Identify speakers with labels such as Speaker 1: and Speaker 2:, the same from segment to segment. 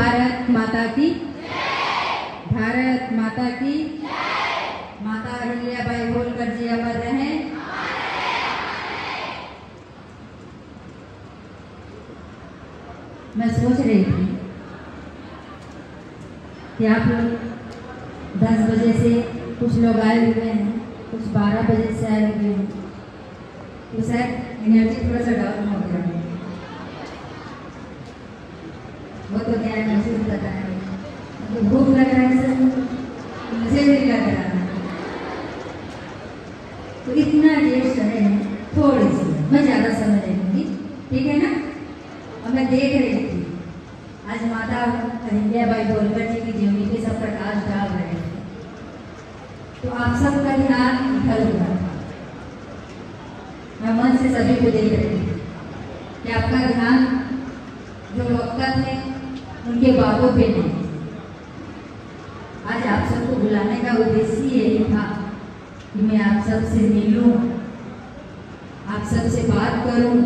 Speaker 1: भारत माता की, भारत माता की। माता अहिल्याबाई होलकर जी अमर रहें। मैं सोच रही थी कि आप लोग 10 बजे से कुछ लोग आए हुए हैं, कुछ 12 बजे से आए हुए हैं, तो शायद एनर्जी थोड़ा सा डाउन हो गया है। वो तो क्या महसूस कर रहा है, तो भूख लग रहा है सर, मुझे भी लग रहा है, तो इतना देर समय है, थोड़ी सी मैं ज़्यादा समय लेंगी, ठीक है ना। और मैं देख रही थी आज माता अहिल्याबाई होलकर जी की जीवनी पे सब प्रकाश डाल रहे हैं, तो आप सबका ध्यान इधर हुआ था। मैं मन से सभी को देख रही थी कि आपका ध्यान जो वक्त है उनके बातों पे नहीं। आज आप सबको बुलाने का उद्देश्य यही था कि मैं आप सबसे मिलूं, आप सबसे बात करूं,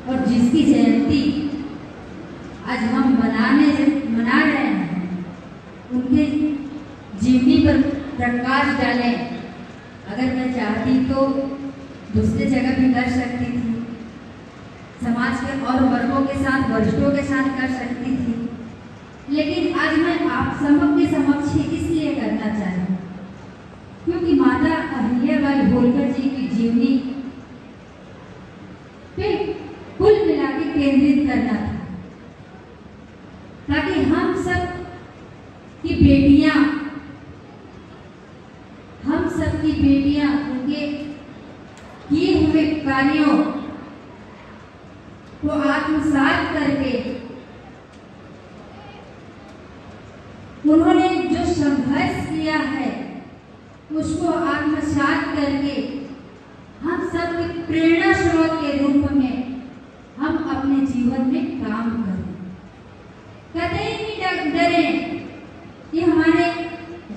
Speaker 1: और जिसकी जयंती आज हम मना रहे हैं उनके जीवनी पर प्रकाश डालें। अगर मैं चाहती तो दूसरी जगह भी कर सकती थी, समाज के और वर्गों के साथ, वरिष्ठों के साथ कर सकती थी, लेकिन आज मैं आप सबके समक्ष इसलिए करना चाहती क्योंकि माता अहिल्याबाई होलकर जी की जीवनी पे कुल मिला के केंद्रित करना था, ताकि हम सब की बेटियां, उनके किए हुए कार्यों को आत्मसात करके, उन्होंने जो संघर्ष किया है उसको आत्मसात करके हम सब के प्रेरणा स्रोत के रूप में हम अपने जीवन में काम करें। कतई नहीं डरें कि हमारे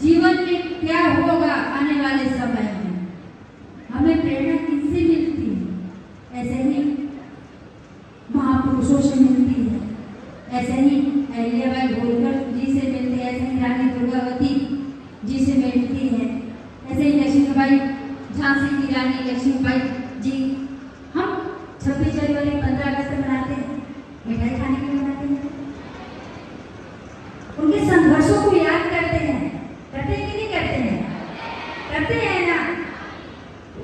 Speaker 1: जीवन में क्या होगा आने वाले समय में। हमें प्रेरणा किससे मिलती है? ऐसे ही महापुरुषों से मिलती है, ऐसे ही अहिल्याबाई होलकर जी से मिलती है, ऐसे ही रानी दुर्गावती जी से मिलती है, ऐसे ही लक्ष्मीबाई, झांसी की रानी लक्ष्मीबाई जी। हम 26 जनवरी 15 अगस्त मनाते हैं, मिठाई खाने के लिए मनाते हैं, उनके संघर्षों को याद करते हैं, करते हैं कि नहीं करते हैं? करते हैं ना।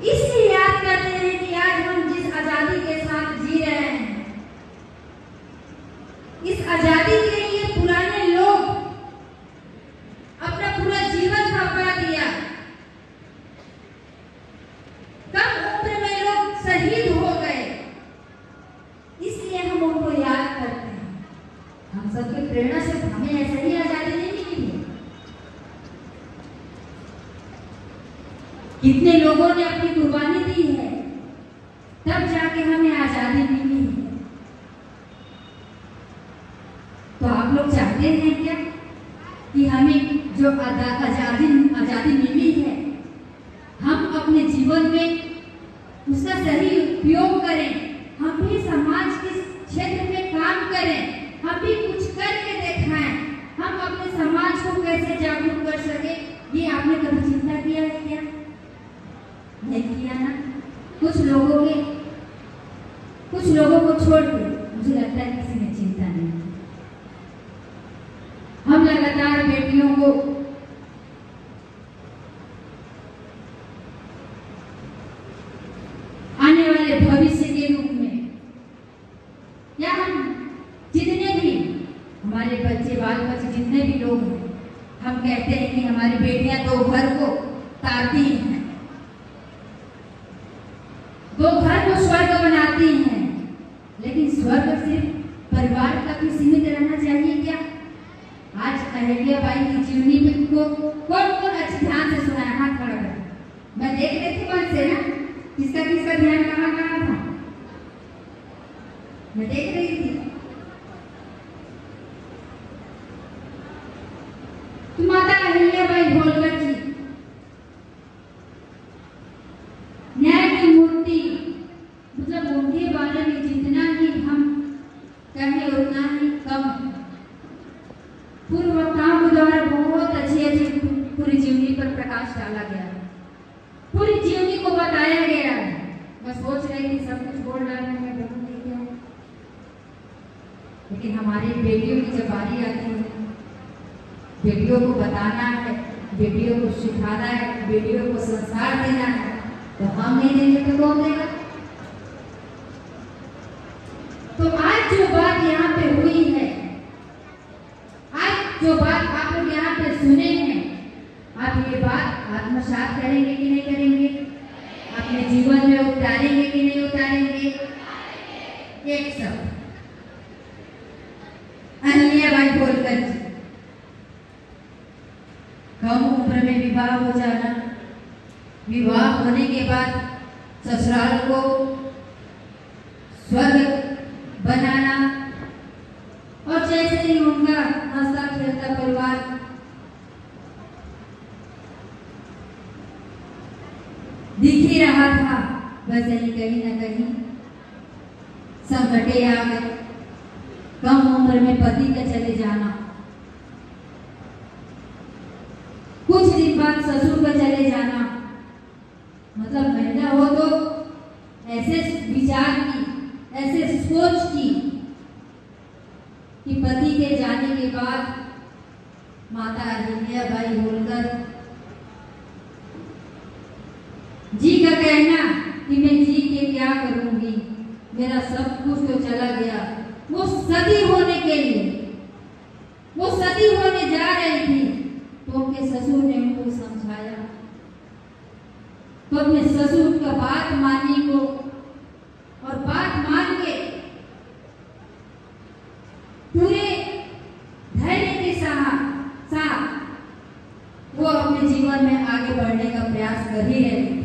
Speaker 1: इसलिए याद करते हैं कि आज हम जिस आजादी के साथ जी रहे हैं, इस आजादी के लिए पुराने लोग अपना पूरा जीवन खपा दिया, कम उम्र में लोग शहीद हो गए, इसलिए हम उनको याद करते हैं। हम सबकी प्रेरणा से हमें ऐसे ही आजादी नहीं मिली है। कितने लोगों ने अपनी कुर्बानी दी है, तब जाके हमें आजादी मिली है। तो आप लोग चाहते हैं क्या कि हमें जो आजादी मिली है, हम अपने जीवन में उसका सही उपयोग करें, हम भी समाज के क्षेत्र में काम करें, हम भी कुछ करके दिखाएं, हम अपने समाज को कैसे जागरूक कर सके। ये आपने कभी चिंता किया है क्या? नहीं किया ना। कुछ लोगों को छोड़ के मुझे लगता है किसी ने चिंता नहीं की। हम लगातार बेटियों को आने वाले भविष्य के रूप में, या हम जितने भी हमारे बच्चे, बाल बच्चे जितने भी लोग हैं, हम कहते हैं कि हमारी बेटियां तो घर को तारती हैं, दो घर को स्वर्ग बनाती हैं, लेकिन स्वर्ग सिर्फ परिवार तक ही सीमित रहना चाहिए क्या? आज अहिल्याबाई की जीवनी में कौन अच्छे ध्यान से सुना है? हाथ खड़ा कर। मैं देख रही थी मन से ना, किसका किसका ध्यान कहाँ था, मैं देख रही थी। तो माता अहिल्याबाई होलकर जी न्याय की मूर्ति, मतलब उनके बारे में जितना ही हम कहें उतना ही प्रकाश डाला गया, पूरी जीवनी को बताया गया है। मैं सोच रही थी सब कुछ बोल डालने में बोलूंगी क्या, लेकिन हमारी बेटियों की जब बारी आती है, बेटियों को बताना है, बेटियों को सिखाना है, बेटियों को संस्कार देना है, तो हम नहीं देंगे तो कौन देगा। तो आज जो बात यहाँ पे हुई है, आज जो बात आप लोग यहाँ पे सुने हैं, आप ये बात आत्मसात करेंगे कि नहीं करेंगे, अपने जीवन में उतारेंगे कि नहीं उतारेंगे। एक शब्द अहिल्याबाई होलकर जी, कम उम्र में विवाह हो जाना, विवाह होने के बाद ससुराल को स्वर्ग बनाना, और जैसे ही उनका हंसता खेलता परिवार दिख ही रहा था, वैसे ही कहीं न कहीं संकटे आ गए। कम उम्र में पति का चले जाना, कुछ दिन बाद ससुर का चले जाना, मतलब महिला हो तो ऐसे विचार की, ऐसे सोच की कि पति के जाने के बाद माता अहिल्याबाई होलकर जी का कहना कि मैं जी के क्या करूंगी, मेरा सब कुछ तो चला गया। वो सती होने के लिए, वो सती होने जा रही थी, तो उनके ससुर ने उनको समझाया, तो अपने ससुर का बात मानी को, और बात मान के पूरे धैर्य के साथ वो अपने जीवन में आगे बढ़ने का प्रयास कर ही रहे थे।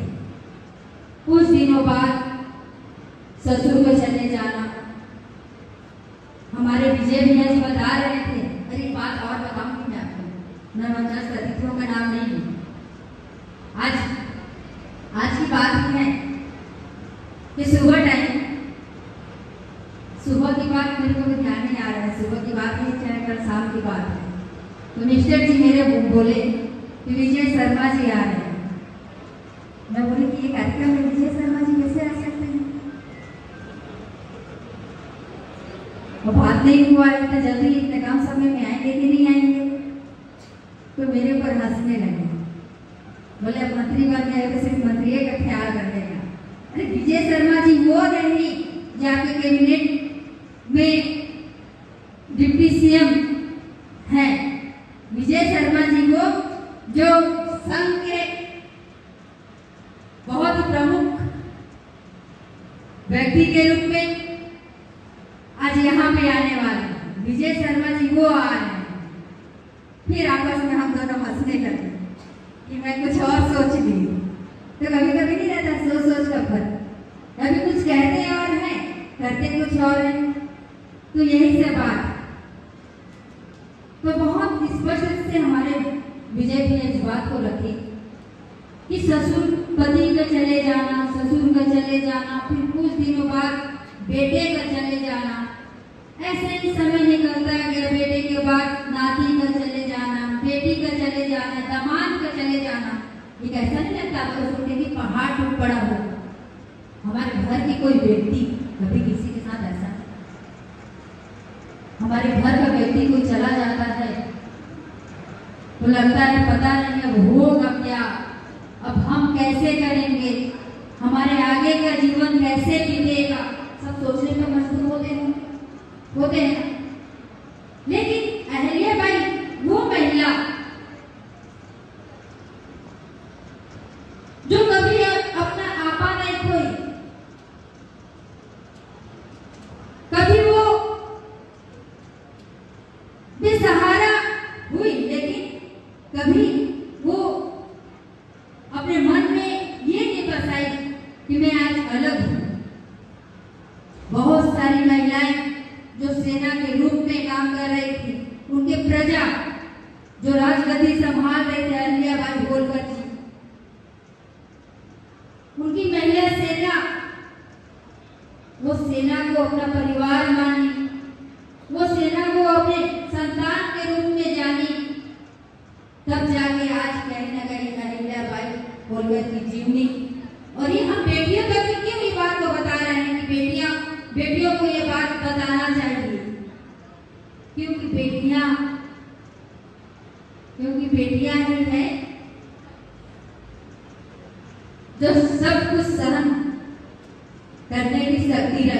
Speaker 1: कुछ दिनों बाद ससुर को चले जाना, हमारे विजय भैया जी बता रहे थे, अरे बात और बताऊंगी मैं आपको, मैं 50 अतिथियों का नाम नहीं लूं। आज की बात है कि सुबह की बात मेरे को ध्यान नहीं आ रहा है, सुबह की बात नहीं, चाहे कल शाम की बात है, तो मिस्टर जी मेरे बोले कि विजय शर्मा जी आ रहे हैं। मैं बोली कि ये कार्यक्रम में विजय शर्मा जी कैसे आ सकते हैं, और बात नहीं हुआ इतना जल्दी, इतने कम समय में आएंगे कि नहीं आएंगे, तो मेरे ऊपर हंसने लगे। बोले अब मंत्री बन गए तो सिर्फ मंत्री का ख्याल रखेगा। अरे विजय शर्मा जी वो नहीं जाके कैबिनेट में डिप्टी सीएम हैं, विजय शर्मा जी वो जो संघ के बहुत ही प्रमुख व्यक्ति के रूप में आज यहाँ पे आने वाले विजय शर्मा जी वो आ रहे हैं। फिर आपस में हम दोनों हंसने लगे कि मैं कुछ और सोच ली, तो कभी कभी नहीं रहता सोच का फर्क, कभी कुछ कहते और हैं करते कुछ और हैं। तो यही से बात, तो बहुत स्पष्ट से हमारे विजय भी इस बात को रखे कि ससुर पति का चले जाना, ससुर का चले जाना, फिर कुछ दिनों बाद बेटे का चले जाना, ऐसे ही समय निकलता गया। बेटे के बाद नाती का चले जाना, बेटी का चले जाना, दामाद का चले जाना। एक ऐसा नहीं लगता आपको सोचते कि पहाड़ टूट पड़ा हो। हमारे घर की कोई व्यक्ति कभी किसी के साथ ऐसा, हमारे घर का व्यक्ति कोई चला जाता है तो लगता है पता नहीं अब होगा क्या, अब हम कैसे करेंगे, हमारे आगे का जीवन कैसे बीतेगा, सब सोचने में मजबूर होते हैं। लेकिन अहिल्याबाई वो महिला जो कभी अपना आपा नहीं खोई, कभी वो बेसहारा हुई, लेकिन कभी वो अपने मन में ये नहीं बसाई कि मैं आज अलग हूं। बहुत सारी महिलाएं जो सेना के रूप में काम कर रही थी, उनके प्रजा जो राजगद्दी संभाल रहे थे, अहिल्याबाई होलकर जी, उनकी महिला सेना, वो सेना को अपना परिवार मानी, वो सेना को अपने संतान के रूप में जानी। तब जाके आज कहीं ना कहीं अहिल्याबाई होलकर की जीवनी। और ये हम बेटियों तक की क्यों ये बात को बता रहे हैं कि बेटियों को ये बात बताना चाहिए, क्योंकि बेटियां ही है जो सब कुछ सहन करने की शक्ति रखती है,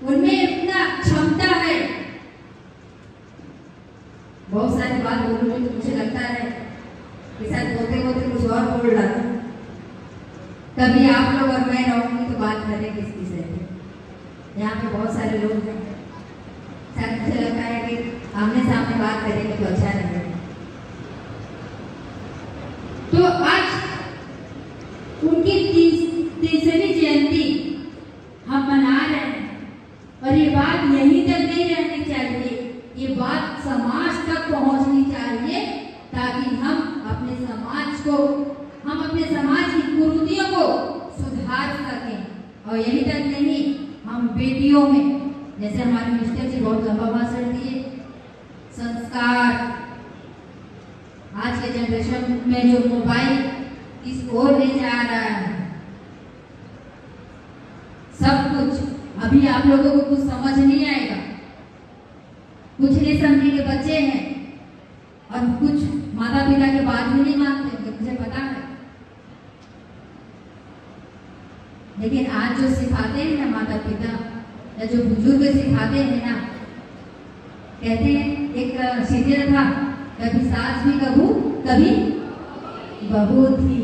Speaker 1: उनमें इतना क्षमता है। बहुत सारी बात बोलूंगी तो मुझे लगता है कि शायद बोलते बोलते कुछ और बोल रहा था। कभी आप लोग और मैं रहूंगी तो बात करेंगे इस विषय पे। यहाँ पे बहुत सारे लोग हैं, शायद मुझे लगता है कि आमने सामने बात करेंगे तो अच्छा लगेगा। तो आज उनकी तीसरी जयंती हम मना रहे हैं और ये बात यहीं तक नहीं रहनी चाहिए, ये बात समाज तक पहुंचनी चाहिए ताकि हम अपने समाज की कुरीतियों को सुधार सकें। और यहीं तक नहीं, हम बेटियों में, जैसे हमारे मिनिस्टर जी बहुत लंबा भाषण दिए, संस्कार, आज के जनरेशन में जो मोबाइल इस ओर ले जा रहा है, सब कुछ अभी आप लोगों को कुछ समझ नहीं आएगा, कुछ नहीं समझे के बच्चे हैं और कुछ माता पिता के बात भी नहीं मानते, मुझे पता है। लेकिन आज जो सिखाते हैं ना माता पिता या जो बुजुर्ग सिखाते हैं ना, कहते हैं एक सीरियल था, कभी सास भी कभी बहू थी।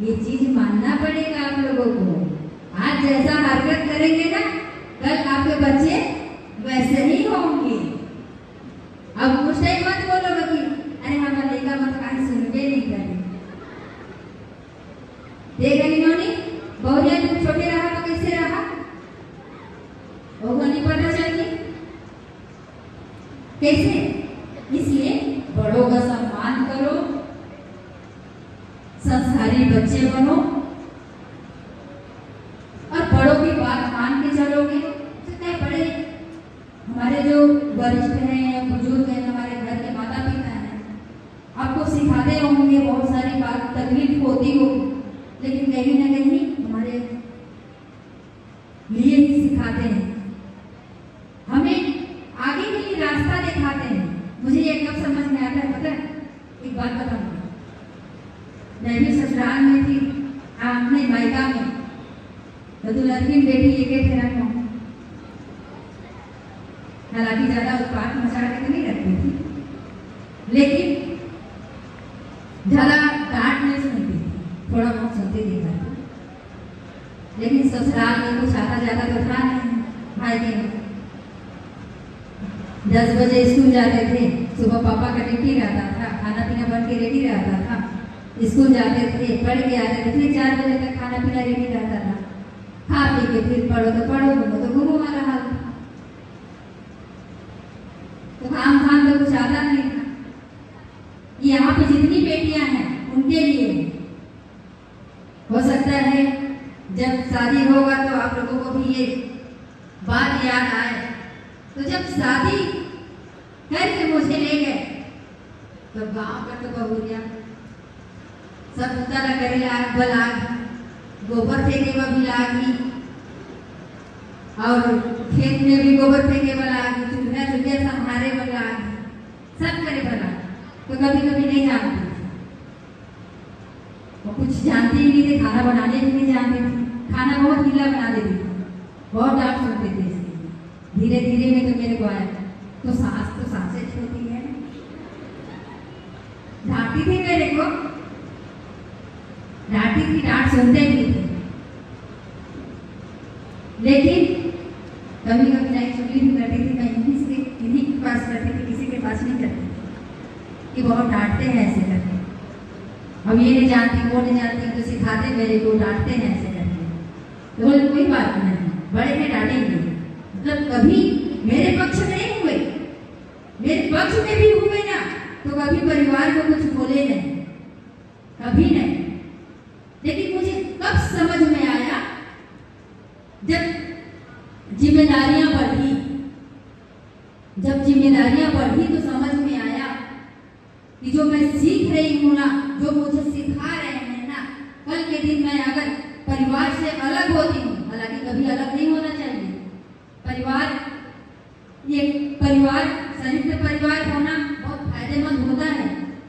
Speaker 1: ये चीज मानना पड़ेगा आप लोगों को। आज जैसा हरकत करेंगे ना, कल आपके बच्चे वैसे ही होंगे। अब कुछ नहीं मत बोलो कि अरे हमारा लेगा मत, कहीं सुनबे नहीं करें। देखा इन्होंने बहुरिया जब छोटे रहा तो कैसे रहा, वो नहीं पता चलिए कैसे। इसलिए बड़ों का सम्मान करो, संस्कारी बच्चे बनो और बड़ों की बात मान के चलोगे। जितने बड़े हमारे जो वरिष्ठ हैं, बुजुर्ग हैं, हमारे घर के माता पिता हैं, आपको सिखाते होंगे, बहुत सारी बात तकलीफ होती होगी, लेकिन कहीं ना कहीं हमारे लिए ही सिखाते हैं, हमें आगे के लिए रास्ता दिखाते हैं। मुझे ये कब समझ में आता है पता है? एक बात बताऊंगा। मैं भी ससुराल में थी, अपने मायका में, तो लड़की बेटी एक फेरा में, हालांकि ज्यादा उत्पाद मचा के तो नहीं रखती थी, लेकिन ज्यादा डांट नहीं सुनती थी, थोड़ा बहुत सुनती थी। लेकिन ससुराल में कुछ आता जाता तो था नहीं। मायके में 10 बजे स्कूल जाते थे, सुबह पापा का ड्यूटी रहता था, खाना पीना बन के रेडी रहता था, स्कूल जाते थे, पढ़ के आते थे, फिर 4 बजे तक खाना पीना रेडी रहता था, खा पी के फिर पढ़ो तो पढ़ो, घूमो तो घूमो, हमारा हाल था। तो काम धाम तो कुछ आता नहीं था। यहाँ पे जितनी बेटियां हैं उनके लिए हो सकता है जब शादी होगा तो आप लोगों को भी ये बात याद आए। तो जब शादी करके मुझे ले गए तो गांव का तो बहुरिया सब उतारा करे लाग बलाग, गोबर फेंके भी लागी और खेत में भी गोबर फेंके लागी, चूल्हा चूल्हा संहारे लागी, सब करे बला। तो कभी कभी नहीं जानती थी, वो कुछ जानती ही नहीं थी, खाना बनाने भी नहीं जानती थी, खाना बहुत गीला बना देती थी, बहुत डांट सुनते थे। धीरे धीरे में तो मेरे को आया, तो सांसें छोटी है, डांटती थी मेरे को, डांटती थी, डांट सुनते भी थे, लेकिन कभी कभी नहीं चुगली भी करती थी। मैं इन्हीं के पास करती थी, किसी के पास नहीं करती कि बहुत डांटते हैं ऐसे करके। अब ये नहीं जानती, वो नहीं जानती, तो सिखाते मेरे को, डांटते हैं ऐसे करके। तो बोले कोई बात नहीं, बड़े में डांटेंगे, मतलब कभी मेरे पक्ष में नहीं हुए, मेरे पक्ष में भी हुए ना तो कभी परिवार को कुछ बोले नहीं, कभी नहीं। लेकिन मुझे कब समझ में आया, जब जिम्मेदारियां बढ़ी, तो समझ में आया कि जो मैं सीख रही हूँ ना, जो मुझे सिखा रहे हैं ना, कल के दिन मैं अगर परिवार से अलग होती हूँ, हालांकि कभी अलग नहीं होना चाहिए, परिवार संयुक्त परिवार होना बहुत फायदेमंद होता है।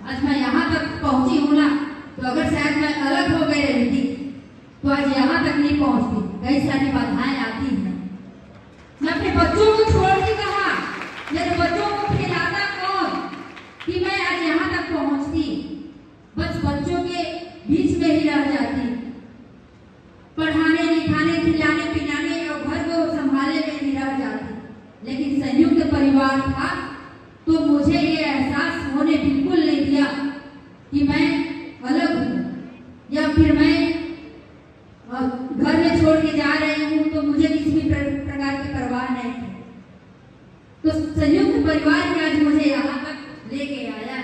Speaker 1: आज मैं यहाँ तक पहुँची हूँ ना, तो अगर शायद मैं अलग हो गई रहती तो आज यहाँ तक नहीं पहुँचती। कई सारी बाधाएं आती हैं। मैं अपने बच्चों को छोड़ के कहा, मेरे बच्चों को खिलाता कौन कि मैं आज यहाँ तक पहुँचती। बस बच्चों के बीच में ही रह जाती, पढ़ाने लिखाने खिलाने पिलाने और घर को संभालने में ही रह जाती। लेकिन संयुक्त परिवार था तो मुझे ये एहसास होने बिल्कुल नहीं दिया कि मैं अलग हूँ या फिर मैं घर में छोड़ के जा रही हूँ तो मुझे किसी भी प्रकार की परवाह नहीं थी। तो संयुक्त परिवार ने आज मुझे यहाँ तक लेके आया।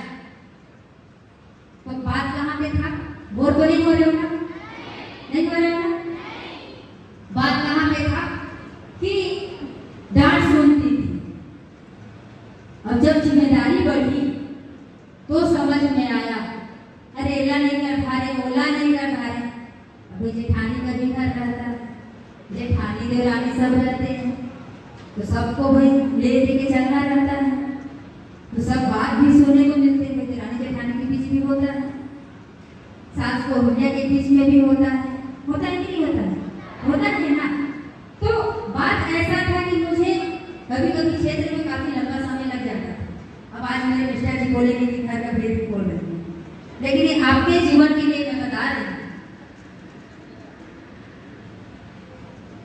Speaker 1: तो बात कहाँ पे था? बोर तो नहीं हो रहे हो ना? नहीं हो रहे हो ना? बात कहाँ पे था कि डांट सुनती थी। अब जब जिम्मेदारी बढ़ी तो समझ में आया, अरे एला नहीं कर पा रहे, ओला नहीं कर पा रहे। अभी जेठानी का भी घर रहता है, जेठानी देवरानी सब रहते हैं, तो सबको भाई ले दे के चलना रहता है। तो सब बात भी सुनने को मिलते हैं, देवरानी जेठानी के बीच भी होता है, सास बहुरिया के बीच में भी होता है कि नहीं होता है? होता है ना। तो बात ऐसा था कि मुझे कभी कभी क्षेत्र में काफी लंबा समय लग जाता था। अब आज मेरे मिश्रा जी बोलेंगे कि घर का भेद बोल रहे हैं, लेकिन आपके जीवन के लिए मैं बता रही हूँ,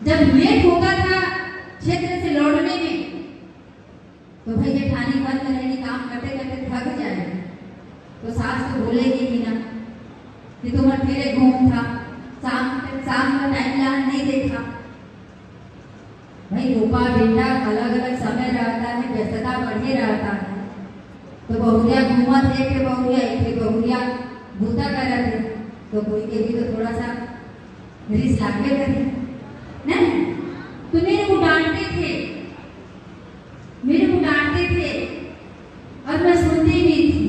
Speaker 1: जब लेट होता था क्षेत्र से लौटने में तो भाई जेठानी घर में रहेगी, काम करते करते थक जाएगी, तो सास तो बोलेगी ही ना कि तुम अकेले घूम था, शाम का टाइम यहाँ नहीं देखा। भाई रूपा बेटा अलग अलग समय रहता है, व्यस्तता बढ़े रहता है। तो बहुरिया घूमा थे कि बहुरिया भूता कर रहे थे, तो कोई के भी तो थोड़ा सा रिस लागे करे नहीं। तो मेरे को डांटते थे और मैं सुनती भी थी,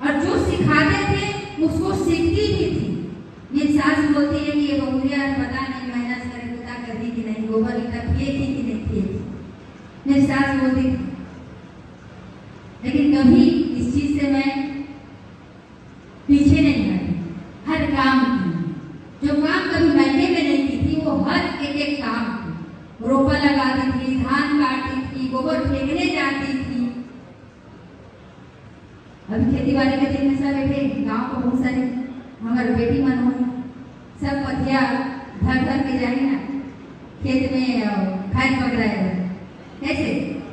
Speaker 1: और जो सिखाते थे उसको सीखती भी थी। ये सास बोलती है कि ये बहुरिया पता नहीं मेहनत करे पूजा करनी कि नहीं, गोबर ईटा किए थी कि नहीं किए थी, मेरी सास बोलती थी। लेकिन कभी इस चीज से मैं पीछे नहीं हटी, हर काम की। जो काम कभी महीने में नहीं की थी वो हर एक काम की। रोपा लगाती थी, धान काटती थी, गोबर फेंकने जाती थी। अभी खेती बाड़ी के दिन में सब बैठे गाँव को बहुत सारे हमारे बेटी मन हो सब पथिया धर के जाए ना खेत में खाए पकड़ाए, कैसे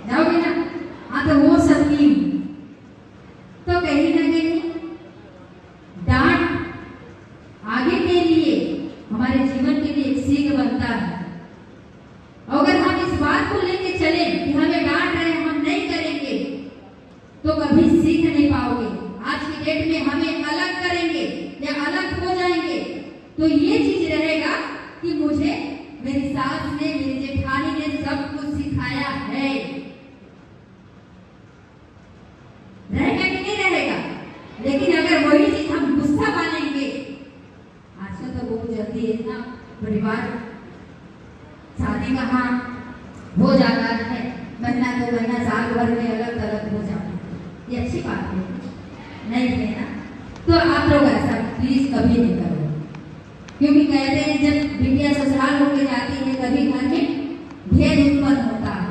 Speaker 1: जाओगे ना? हाँ, तो वो सब की तो कहीं ना कहीं डांट आगे के लिए हमारे जीवन के लिए एक सीख बनता है। अगर हम इस बात को लेके चले कि हमें डांट रहे हम नहीं करेंगे तो कभी सीख नहीं पाओगे। आज की डेट में हमें अलग करेंगे या अलग हो जाएंगे तो ये चीज रहेगा कि मुझे मेरी सास ने, मेरी जेठानी ने सब कुछ सिखाया है। रहेगा कि नहीं रहेगा? लेकिन अगर वही चीज हम गुस्सा मानेंगे, आजकल तो बहुत जल्दी है ना, परिवार शादी कहाँ हो जाता है, महीना 2 महीना साल भर में अलग अलग हो जाता है। ये अच्छी बात है नहीं है ना? तो आप लोग ऐसा प्लीज कभी नहीं करो, क्योंकि कहते हैं जब बिटिया ससुराल होकर जाती है कभी घर में भेद उत्पन्न होता है।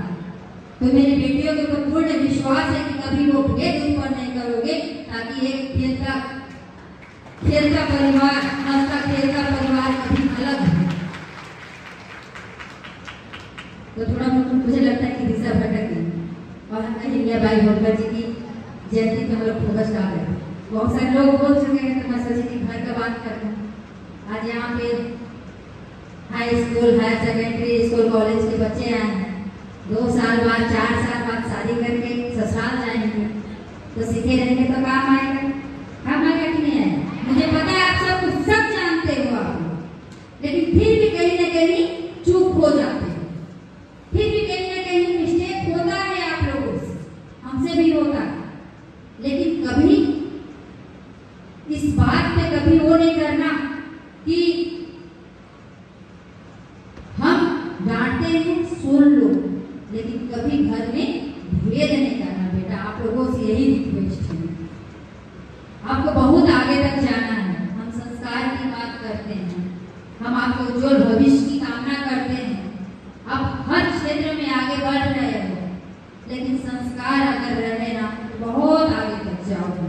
Speaker 1: तो मेरी बेटियों के ऊपर पूर्ण विश्वास है कि कभी वो भेद उत्पन्न नहीं करोगे, ताकि एक खेल का परिवार, हंसता खेल का परिवार कभी अलग हो। तो थोड़ा मुझे लगता है कि दिशा भटक गई और हम कहीं भाई होलकर जी की जयंती पे हम लोग फोकस डाल रहे हैं। बहुत सारे लोग बोल चुके हैं, तो मैं सोची कि घर का बात कर लूँ। आज यहाँ पे high school, higher secondary school, college के बच्चे आए हैं। 2 साल बाद 4 साल बाद शादी करके ससुराल जाएंगे, तो सीखे रहेंगे तो काम आएगा कि नहीं आएगा? मुझे पता है आप सब कुछ सब जानते हो आप, लेकिन फिर भी कहीं ना कहीं चूक हो जाते हैं, फिर भी कहीं ना कहीं मिस्टेक होता है आप लोगों से, हमसे भी होता है। लेकिन कभी घर में भेद नहीं करना बेटा। आप लोगों से यही रिक्वेस्ट है। आपको बहुत आगे तक जाना है। हम संस्कार की बात करते हैं, हम आपके उज्जवल भविष्य की कामना करते हैं। आप हर क्षेत्र में आगे बढ़ रहे हो, लेकिन संस्कार अगर रहे ना तो बहुत आगे तक जाओगे।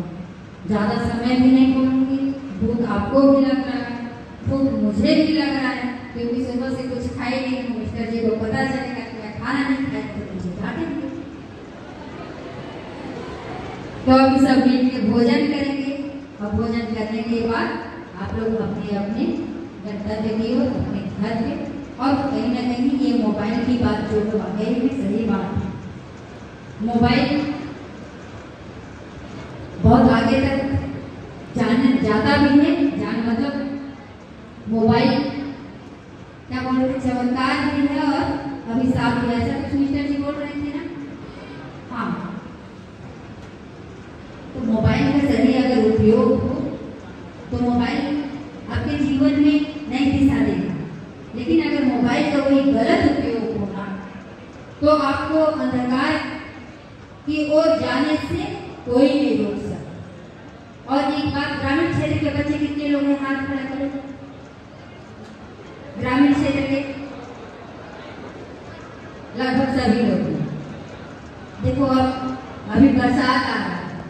Speaker 1: ज्यादा समय भी नहीं बोलूंगी। भूख आपको भी लग रहा है, भूख मुझे भी लग रहा है, क्योंकि सुबह से कुछ खाई नहीं हूँ। मिस्टर जी को पता चलेगा कि मैं खाना नहीं खाया तो मुझे डांटेंगे। तो अभी सब मिल के भोजन करेंगे और भोजन करने के बाद आप लोग अपने अपने गंतव्य की ओर, अपने घर पे। और कहीं ना कहीं ये मोबाइल की बात जो लोग आ गए हैं, सही बात है। मोबाइल बहुत आगे तक जाता भी है। जान मतलब मोबाइल क्या बोल रहे, चमत्कार भी है और अभिशाप भी। ऐसा कुछ मिस्टर जी बोल रहे थे ना? हाँ, तो मोबाइल का सही अगर उपयोग हो तो मोबाइल आपके जीवन में नई दिशा देगा। लेकिन अगर मोबाइल का कोई गलत उपयोग होगा तो आपको अंधकार की ओर जाने से कोई नहीं रोक सकता। और एक बात, ग्रामीण क्षेत्र के बच्चे कितने लोग हैं? हाथ खड़ा करो। ग्रामीण क्षेत्र के लगभग सभी लोग हैं। देखो अब अभी बरसात आ रहा है,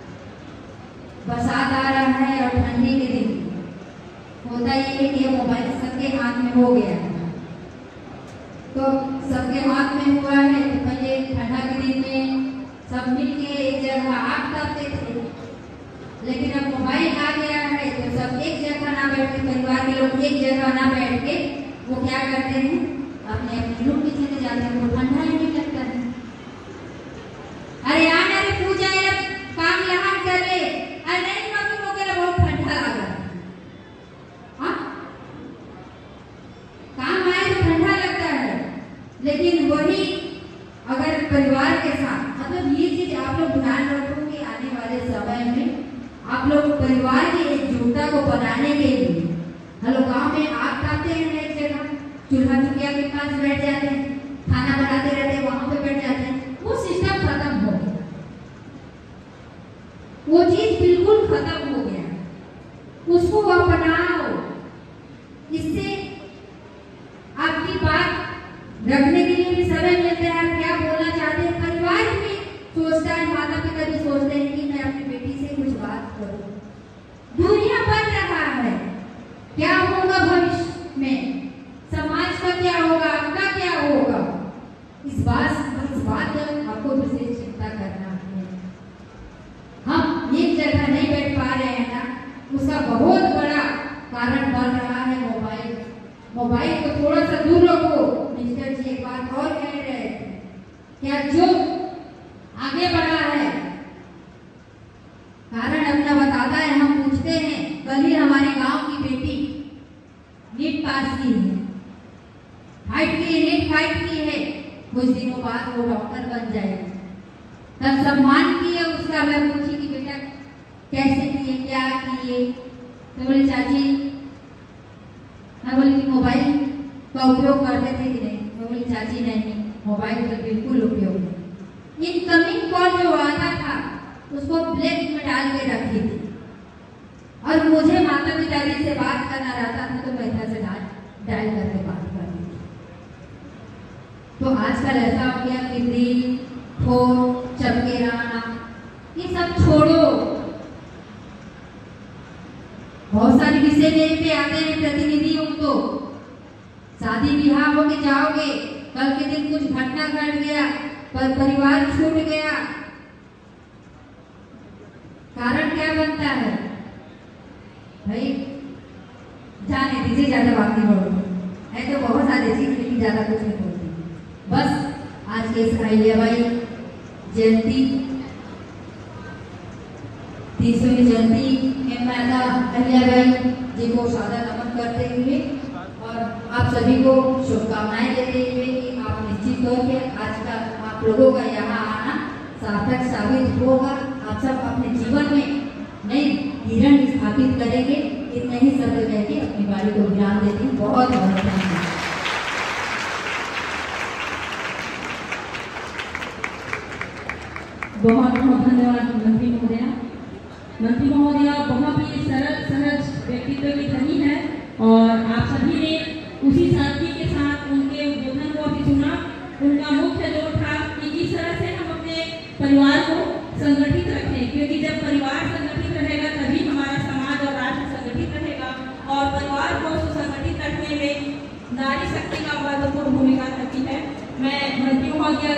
Speaker 1: बरसात आ रहा है और ठंडी के दिन होता ये है कि मोबाइल सबके हाथ में हो गया है। तो सबके हाथ में हुआ है तो पहले ठंडा के दिन में सब मिलके एक जगह आग तापते थे, लेकिन अब मोबाइल आ गया है तो सब एक जगह ना बैठ के, परिवार के लोग एक जगह ना बैठ के वो क्या करते हैं, अपने अपने रूम में चले जाते हैं। वो ठंडा ही नहीं लगता है। अरे आना रे पूजा यार, काम यहाँ कर ले। अरे नहीं मम्मी को कह बहुत ठंडा लगा। हाँ, काम आए तो ठंडा लगता है, लेकिन वही अगर परिवार के साथ, मतलब ये चीज आप लोग ध्यान रखो कि आने वाले समय में आप लोग परिवार की एकजुटता को बनाने के लिए, हम लोग गाँव में आग तापते हैं एक जगह, चूल्हा चुकिया के पास बैठ जाते हैं, खाना बनाते रहते हैं, वहां पे बैठ जाते हैं। वो सिस्टम खत्म हो गया, वो चीज बिल्कुल खत्म हो गया। उसको अपनाओ। इससे आपकी बात रखने के लिए भी समय मिलता है। आप क्या बोलना चाहते हैं, परिवार भी सोचता है, माता पिता भी सोचते हैं कि मैं अपनी बेटी से कुछ बात करूं। दुनिया बन रहा है, क्या होगा भविष्य में, समाज का क्या होगा, आपका क्या होगा, इस बात आपको विशेष चिंता करना है। हम एक जगह नहीं बैठ पा रहे हैं ना, उसका बहुत बड़ा कारण बन रहा है मोबाइल। मोबाइल को थोड़ा सा दूर रखो। मिस्टर जी एक बात और कह रहे थे, क्या जो आगे बढ़ा है कारण अपना बताता है। हम पूछते हैं, कल ही हमारे गांव की बेटी नीट पास की है, नीट फाइट की है, कुछ दिनों बाद वो डॉक्टर बन जाएगी। तब सम्मान किए उसका। मैं पूछी कि बेटा कैसे किए, क्या किए, तो बोले चाची, मैं बोली कि मोबाइल का उपयोग करते थे कि नहीं? मैं बोली चाची नहीं, मोबाइल का बिल्कुल उपयोग नहीं। इनकमिंग कॉल जो आता था उसको ब्लैक में डाल के रखी थी, और मुझे माता पिता जी से बात करना रहता था तो मैं इधर से डायल करके बात करती थी। तो आजकल ऐसा हो गया कि रील, फोन, चमकेराना, ये सब छोड़ो। बहुत सारे विषय मेरे पे आते हैं प्रतिनिधियों को, शादी ब्याह हो के जाओगे, कल के दिन कुछ घटना घट गया, पर परिवार छूट गया, कारण क्या बनता है भाई? जाने दीजिए, ज्यादा बात नहीं बोलूंगी। है तो बहुत सारी चीज, लेकिन ज्यादा कुछ नहीं बोलती। बस आज के इस अहिल्याबाई जयंती, 300वीं जयंती में माता अहिल्याबाई जी को सादर नमन करते हुए और आप सभी को शुभकामनाएं देते हुए कि आप निश्चित तौर पे आज का आप लोगों का यहाँ आना सार्थक साबित होगा। आप सब अपने जीवन में नई किरण स्थापित करेंगे। इतने ही शब्द कह के अपनी बारी को विराम देती हूँ। बहुत बहुत धन्यवाद।
Speaker 2: बहुत बहुत धन्यवाद मंत्री महोदया। मंत्री महोदया बहुत ही सरल सहज व्यक्तित्व की धनी है और आप सभी ने उसी सादगी के साथ उनके उद्बोधन को अभी सुना। उनका मुख्य जोर था कि किस तरह से हम अपने परिवार को संगठित रखें, क्योंकि जब परिवार संगठित रहेगा तभी हमारा समाज और राष्ट्र संगठित रहेगा और परिवार को सुसंगठित रखने में नारी शक्ति का महत्वपूर्ण भूमिका रहती है। मैं मंत्री महोदया